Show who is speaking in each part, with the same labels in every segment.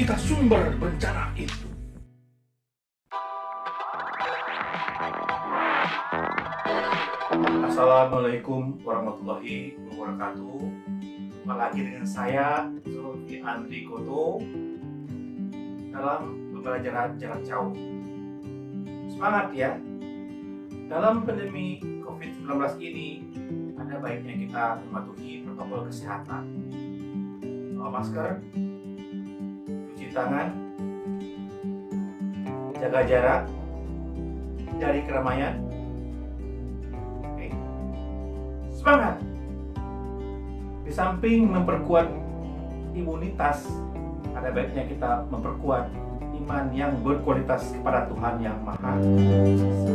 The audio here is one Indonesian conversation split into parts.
Speaker 1: kita sumber bencana itu. Assalamualaikum warahmatullahi wabarakatuh. Jumpa lagi dengan saya, Zulfi Andri Koto, dalam pembelajaran jarak jauh. Semangat ya! Dalam pandemi COVID-19 ini, ada baiknya kita mematuhi protokol kesehatan. Bawa masker, cuci tangan, jaga jarak, hindari keramaian. Oke. Semangat! Di samping memperkuat imunitas, ada baiknya kita memperkuat iman yang berkualitas kepada Tuhan Yang Maha Esa.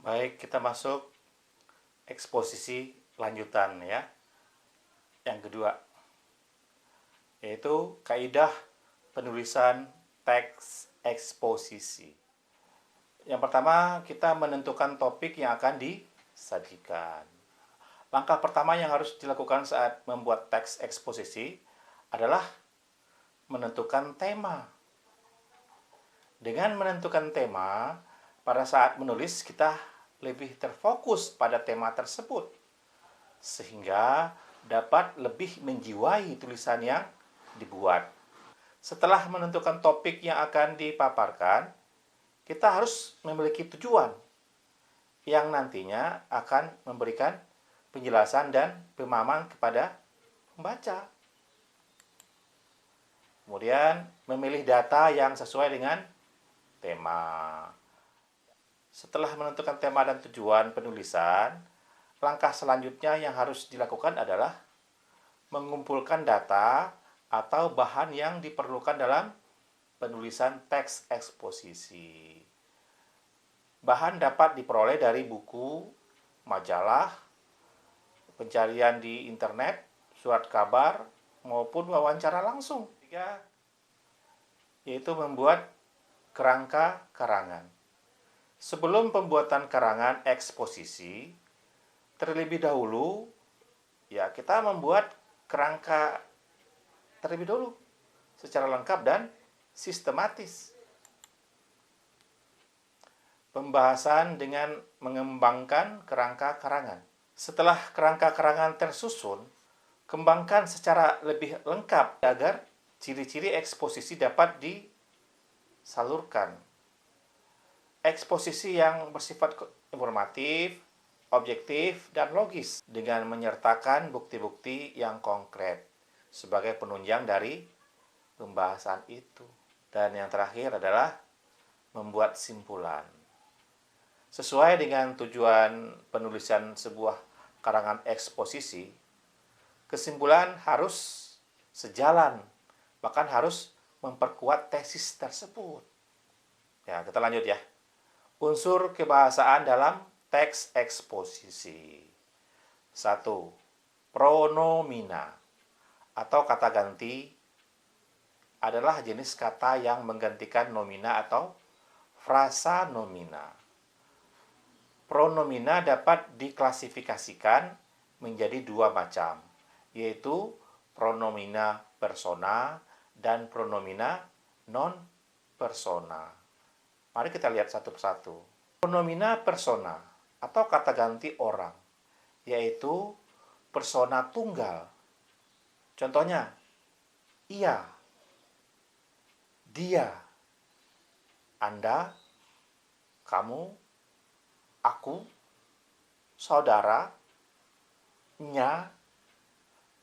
Speaker 1: Baik, kita masuk eksposisi lanjutan ya. Yang kedua, yaitu kaidah penulisan teks eksposisi. Yang pertama, kita menentukan topik yang akan disajikan. Langkah pertama yang harus dilakukan saat membuat teks eksposisi adalah menentukan tema. Dengan menentukan tema, pada saat menulis kita lebih terfokus pada tema tersebut, sehingga dapat lebih menjiwai tulisan yang dibuat. Setelah menentukan topik yang akan dipaparkan, kita harus memiliki tujuan yang nantinya akan memberikan penjelasan dan pemahaman kepada pembaca. Kemudian, memilih data yang sesuai dengan tema. Setelah menentukan tema dan tujuan penulisan, langkah selanjutnya yang harus dilakukan adalah mengumpulkan data atau bahan yang diperlukan dalam penulisan teks eksposisi. Bahan dapat diperoleh dari buku, majalah, pencarian di internet, surat kabar, maupun wawancara langsung. Ketiga, yaitu membuat kerangka karangan. Sebelum pembuatan karangan eksposisi, terlebih dahulu, ya kita membuat kerangka terlebih dahulu secara lengkap dan sistematis. Pembahasan dengan mengembangkan kerangka karangan. Setelah kerangka karangan tersusun, kembangkan secara lebih lengkap agar ciri-ciri eksposisi dapat disalurkan. Eksposisi yang bersifat informatif, objektif, dan logis dengan menyertakan bukti-bukti yang konkret sebagai penunjang dari pembahasan itu. Dan yang terakhir adalah membuat simpulan. Sesuai dengan tujuan penulisan sebuah karangan eksposisi, kesimpulan harus sejalan, bahkan harus memperkuat tesis tersebut. Ya, kita lanjut ya. Unsur kebahasaan dalam teks eksposisi. 1. Pronomina atau kata ganti adalah jenis kata yang menggantikan nomina atau frasa nomina. Pronomina dapat diklasifikasikan menjadi dua macam, yaitu pronomina persona dan pronomina non persona. Mari kita lihat satu persatu. Pronomina persona atau kata ganti orang, yaitu persona tunggal. Contohnya, ia, dia, Anda, kamu, aku, saudara, nya,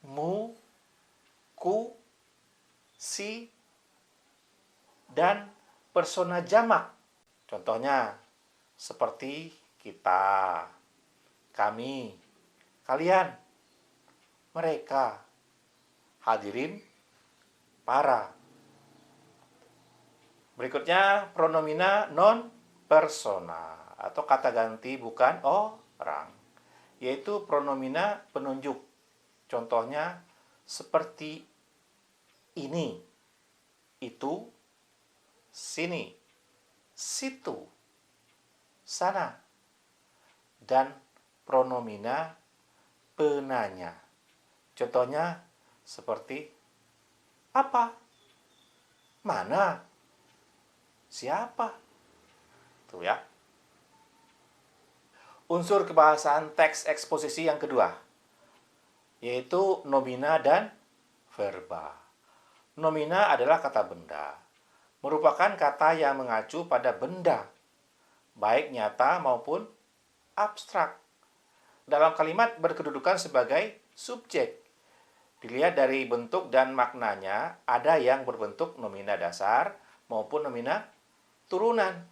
Speaker 1: mu, ku, si, dan persona jamak. Contohnya, seperti kita, kami, kalian, mereka, hadirin, para. Berikutnya, pronomina non persona atau kata ganti bukan orang, yaitu pronomina penunjuk. Contohnya seperti ini, itu, sini, situ, sana, dan pronomina penanya. Contohnya seperti apa, mana, siapa. Tuh ya. Unsur kebahasaan teks eksposisi yang kedua, yaitu nomina dan verba. Nomina adalah kata benda, merupakan kata yang mengacu pada benda, baik nyata maupun abstrak. Dalam kalimat berkedudukan sebagai subjek. Dilihat dari bentuk dan maknanya, ada yang berbentuk nomina dasar maupun nomina turunan.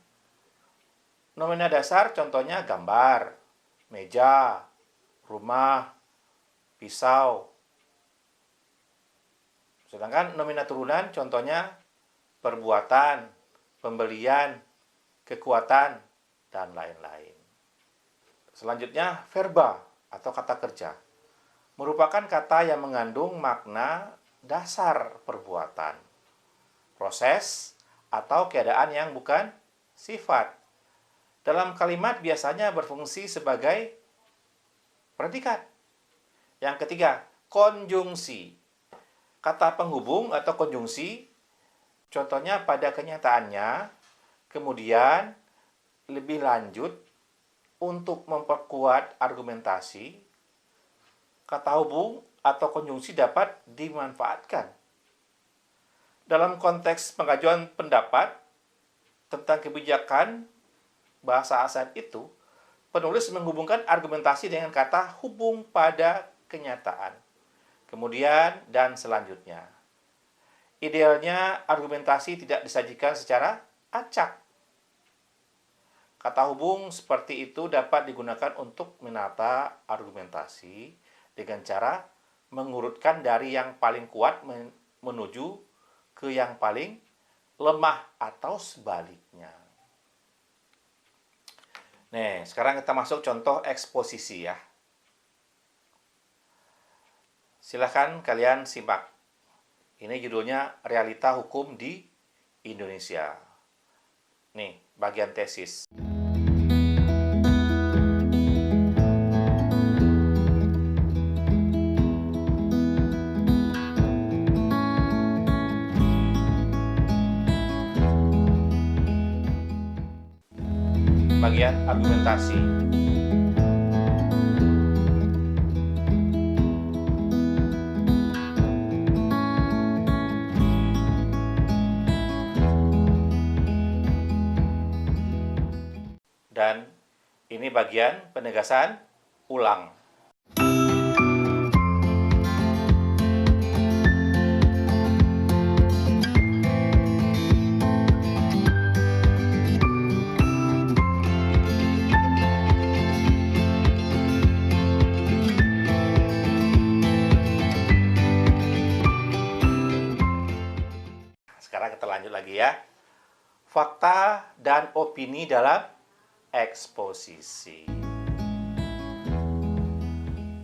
Speaker 1: Nomina dasar contohnya gambar, meja, rumah, pisau. Sedangkan nomina turunan contohnya perbuatan, pembelian, kekuatan, dan lain-lain. Selanjutnya verba atau kata kerja. Merupakan kata yang mengandung makna dasar perbuatan, proses, atau keadaan yang bukan sifat. Dalam kalimat biasanya berfungsi sebagai predikat. Yang ketiga, konjungsi. Kata penghubung atau konjungsi, contohnya pada kenyataannya, kemudian lebih lanjut untuk memperkuat argumentasi, kata hubung atau konjungsi dapat dimanfaatkan. Dalam konteks pengajuan pendapat tentang kebijakan bahasa asing itu, penulis menghubungkan argumentasi dengan kata hubung pada kenyataan. Kemudian dan selanjutnya. Idealnya argumentasi tidak disajikan secara acak. Kata hubung seperti itu dapat digunakan untuk menata argumentasi dengan cara mengurutkan dari yang paling kuat menuju ke yang paling lemah atau sebaliknya. Nih, sekarang kita masuk contoh eksposisi ya. Silahkan kalian simak. Ini judulnya Realita Hukum di Indonesia. Nih, bagian tesis. Bagian argumentasi. Dan ini bagian penegasan ulang. Sekarang kita lanjut lagi ya. Fakta dan opini dalam eksposisi.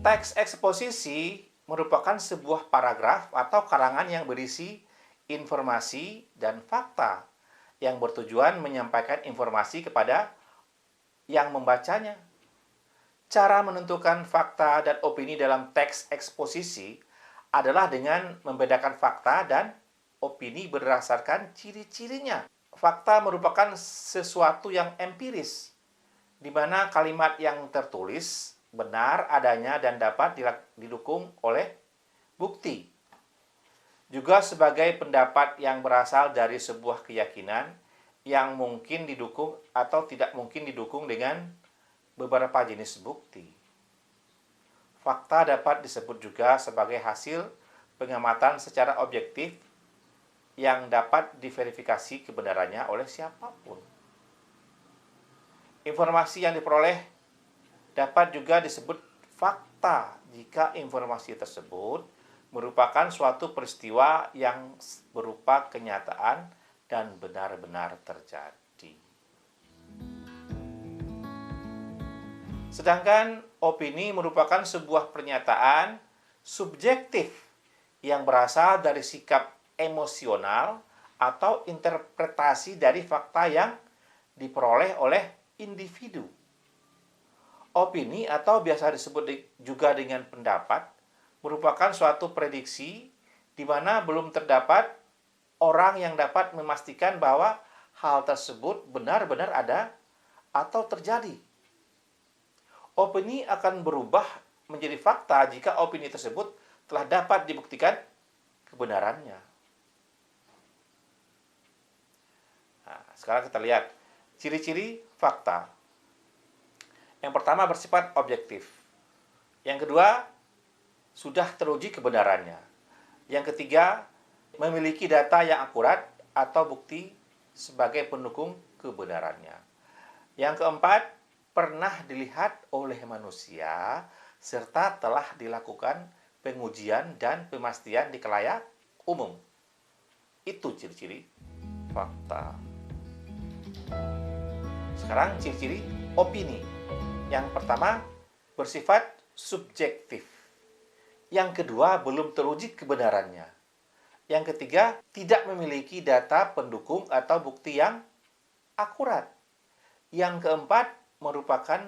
Speaker 1: Teks eksposisi merupakan sebuah paragraf atau karangan yang berisi informasi dan fakta yang bertujuan menyampaikan informasi kepada yang membacanya. Cara menentukan fakta dan opini dalam teks eksposisi adalah dengan membedakan fakta dan opini berdasarkan ciri-cirinya. Fakta merupakan sesuatu yang empiris, di mana kalimat yang tertulis benar adanya dan dapat didukung oleh bukti. Juga sebagai pendapat yang berasal dari sebuah keyakinan yang mungkin didukung atau tidak mungkin didukung dengan beberapa jenis bukti. Fakta dapat disebut juga sebagai hasil pengamatan secara objektif yang dapat diverifikasi kebenarannya oleh siapapun. Informasi yang diperoleh dapat juga disebut fakta jika informasi tersebut merupakan suatu peristiwa yang berupa kenyataan dan benar-benar terjadi. Sedangkan opini merupakan sebuah pernyataan subjektif yang berasal dari sikap emosional atau interpretasi dari fakta yang diperoleh oleh individu. Opini atau biasa disebut juga dengan pendapat merupakan suatu prediksi di mana belum terdapat orang yang dapat memastikan bahwa hal tersebut benar-benar ada atau terjadi. Opini akan berubah menjadi fakta jika opini tersebut telah dapat dibuktikan kebenarannya. Nah, sekarang kita lihat ciri-ciri fakta. Yang pertama bersifat objektif. Yang kedua, sudah teruji kebenarannya. Yang ketiga, memiliki data yang akurat atau bukti sebagai pendukung kebenarannya. Yang keempat, pernah dilihat oleh manusia serta telah dilakukan pengujian dan pemastian di khalayak umum. Itu ciri-ciri fakta. Sekarang ciri-ciri opini. Yang pertama, bersifat subjektif. Yang kedua, belum teruji kebenarannya. Yang ketiga, tidak memiliki data pendukung atau bukti yang akurat. Yang keempat, merupakan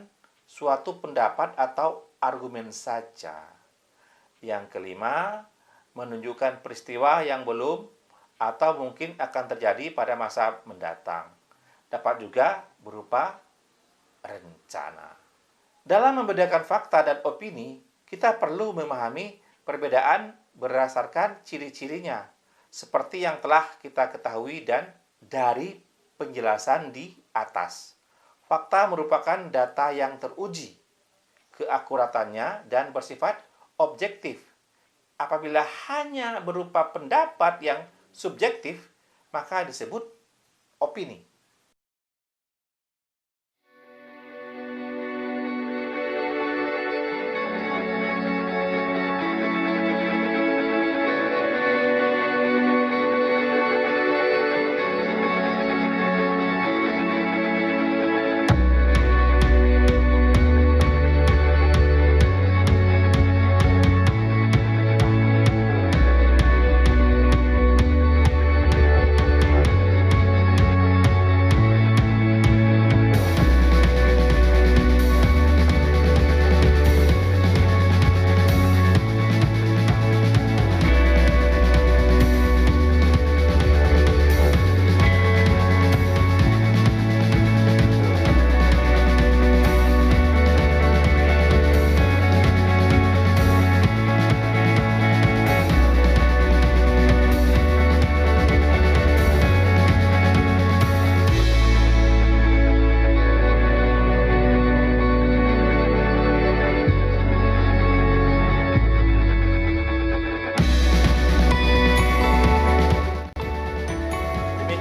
Speaker 1: suatu pendapat atau argumen saja. Yang kelima, menunjukkan peristiwa yang belum atau mungkin akan terjadi pada masa mendatang. Dapat juga berupa rencana. Dalam membedakan fakta dan opini, kita perlu memahami perbedaan berdasarkan ciri-cirinya, seperti yang telah kita ketahui dan dari penjelasan di atas. Fakta merupakan data yang teruji, keakuratannya dan bersifat objektif. Apabila hanya berupa pendapat yang subjektif, maka disebut opini.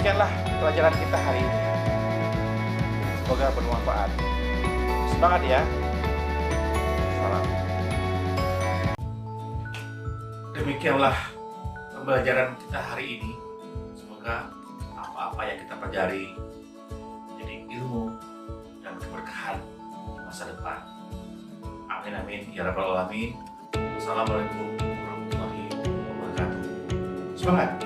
Speaker 1: Demikianlah pelajaran kita hari ini. Semoga bermanfaat. Semangat ya. Salam. Demikianlah pembelajaran kita hari ini. Semoga apa-apa yang kita pelajari menjadi ilmu dan keberkahan di masa depan. Amin amin ya rabbal alamin. Assalamualaikum warahmatullahi wabarakatuh. Semangat.